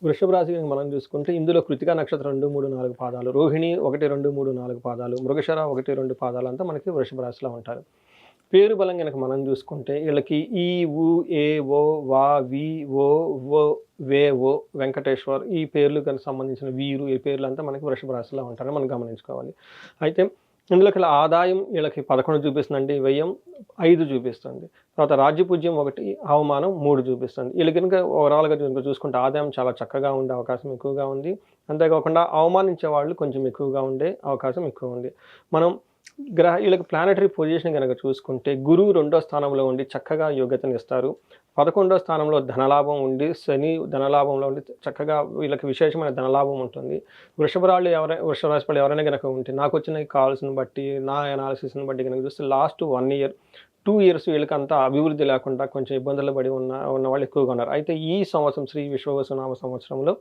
వృషభ రాశి గనుక మనం చూసుకుంటే ఇందులో కృతికా నక్షత్రం 2, 3, 4 పాదాలు, రోహిణి 1, 2, 3, 4 పాదాలు, మృగశిర 1, 2 పాదాలు అంతా మనకి వృషభ రాశిలో ఉంటారు. పేరు బలం గనక మనం చూసుకుంటే వీళ్ళకి ఈ, ఊ, ఏ, ఓ, వా, వి, ఓ, ఓ, వే, ఓ, వెంకటేశ్వర్ ఈ పేర్లు కనుక సంబంధించిన వీరు ఈ పేర్లంతా మనకి వృషభ రాశిలో ఉంటారని మనం గమనించుకోవాలి. అయితే ఇందులోకి ఆదాయం వీళ్ళకి 11 చూపిస్తుందండి, వ్యయం 5 చూపిస్తుంది. తర్వాత రాజ్యపూజ్యం 1, అవమానం 3 చూపిస్తుంది. వీళ్ళు కనుక ఓవరాల్గా కనుక చూసుకుంటే ఆదాయం చాలా చక్కగా ఉండే అవకాశం ఎక్కువగా ఉంది. అంతేకాకుండా అవమానించే వాళ్ళు కొంచెం ఎక్కువగా ఉండే అవకాశం ఎక్కువ ఉంది. మనం వీళ్ళకి ప్లానటరీ పొజిషన్ కనుక చూసుకుంటే గురువు 2వ స్థానంలో ఉండి చక్కగా యోగ్యతనిస్తారు. 11వ స్థానంలో ధనలాభం ఉండి శని ధనలాభంలో ఉండి చక్కగా వీళ్ళకి విశేషమైన ధనలాభం ఉంటుంది. వృషభ రాశి వాళ్ళు ఎవరైనా కనుక ఉంటే నాకు వచ్చిన కాల్స్ని బట్టి నా అనాలిసిస్ని బట్టి కనుక చూస్తే లాస్ట్ 1 ఇయర్ 2 ఇయర్స్ వీళ్ళకి అంత అభివృద్ధి లేకుండా కొంచెం ఇబ్బందులు పడి ఉన్న వాళ్ళు ఎక్కువగా ఉన్నారు. అయితే ఈ సంవత్సరం శ్రీ విశ్వవసునామ సంవత్సరంలో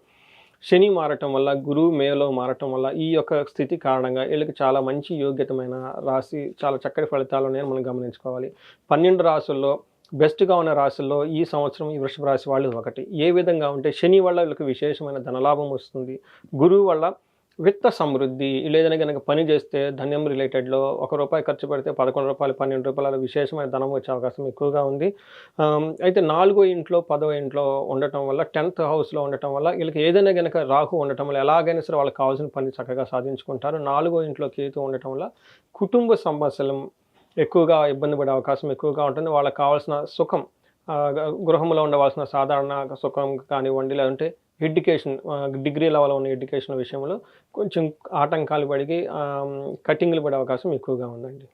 శని మారటం వల్ల, గురువు మేలో మారటం వల్ల ఈ యొక్క స్థితి కారణంగా వీళ్ళకి చాలా మంచి యోగ్యతమైన రాశి, చాలా చక్కటి ఫలితాలు ఉన్నాయని మనం గమనించుకోవాలి. 12 రాసుల్లో బెస్ట్‌గా ఉన్న రాశుల్లో ఈ సంవత్సరం ఈ వృషభ రాశి వాళ్ళు ఒకటి. ఏ విధంగా ఉంటే శని వల్ల వీళ్ళకి విశేషమైన ధనలాభం వస్తుంది. గురువు వల్ల విత్త సమృద్ధి, లేదని గనక పని చేస్తే ధన్యం రిలేటెడ్‌లో రూ. 1 ఖర్చు పెడితే రూ. 11, రూ. 12 విశేషమైన ధనం వచ్చే అవకాశం ఎక్కువగా ఉంది. అయితే 4వ ఇంట్లో, 10వ ఇంట్లో ఉండటం వల్ల 10th హౌస్‌లో ఉండటం వల్ల వీళ్ళకి ఏదైనా గనక రాహు ఉండటం వల్ల ఎలాగైనా సరే వాళ్ళకి కావాల్సిన పని చక్కగా సాధించుకుంటారు. 4వ ఇంట్లో కేతు ఉండటం వల్ల కుటుంబ సమస్యలు ఎక్కువగా ఇబ్బంది పడే అవకాశం ఎక్కువగా ఉంటుంది. వాళ్ళకి కావాల్సిన సుఖం గృహంలో ఉండవలసిన సాధారణ సుఖం కానివ్వండి, లేదంటే ఎడ్యుకేషన్ డిగ్రీ లెవెల్లో ఉన్న ఎడ్యుకేషన్ విషయంలో కొంచెం ఆటంకాలు పడి కటింగ్లు పడే అవకాశం ఎక్కువగా ఉందండి.